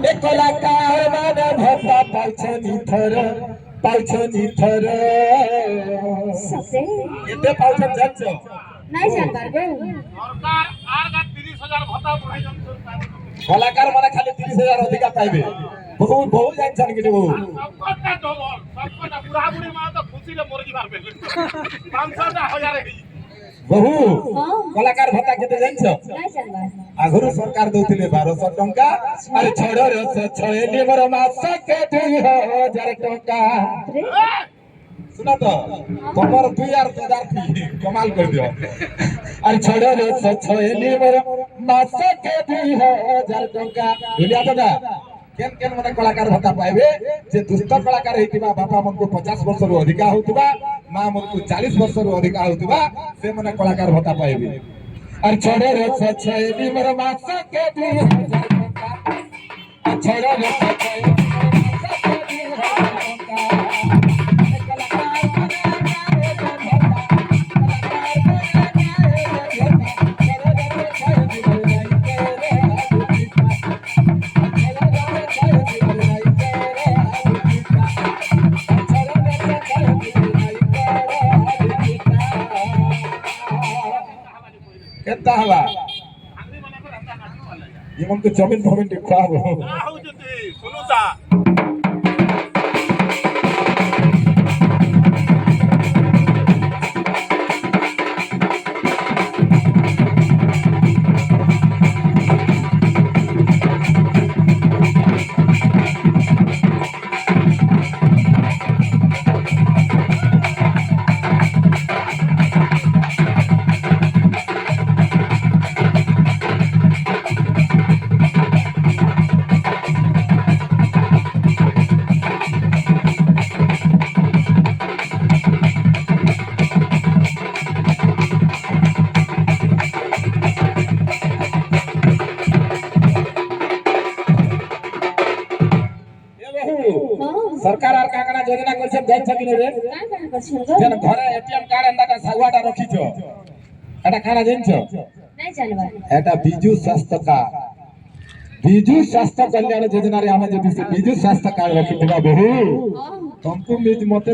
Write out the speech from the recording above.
एक कलाकार माने भत्ता पाइछनी थर सते एते पाइछन जान्छ नहीं जानबार गो सरकार आरगा 30,000 भत्ता बढाइ जन्छ कलाकार माने खाली 30,000 अधिका पाइबे बहुत बहुत जान्छन् कि बहु सबका डबल सबका बुढा बुढी मा त खुसीले मरि जिबार बेल 5,000 बहु हां कलाकार भत्ता केते जान्छ नहीं जानबार आगुरु सरकार दउथिले 1200 टंका अरे छोडो रे छयली मोर मास के 2000 टंका रे सुना तो तमर 2000 थी कमाल कर दियो अरे छोडो रे छयली मोर मास के 2000 टंका इलिया दादा केन केन मने कलाकार भत्ता पाइबे जे दुष्ट कलाकार हेतिबा बापा मन को 50 वर्ष रु अधिका होतबा मां मन को 40 वर्ष रु अधिका होतबा से मने कलाकार भत्ता पाइबे अरे छोड़े रे छयली मोर मास के 2000 टंका छोड़े रे छयली केता हवा ये मन को जमीन भवन दिखा हो ना हो जते सुनुता सरकार आर काकना योजना करछे जाय छकिन रे काय काय करछन गो जेन घरे एटीएम कार्ड अंदाटा सागवाटा रखिछो एटा खाना जानछो नहीं जानबार एटा बिजु स्वास्थ्य कल्याण योजना रे हम जदि से बिजु स्वास्थ्य कार्ड रखितबा बहु हां तुमको मिज मते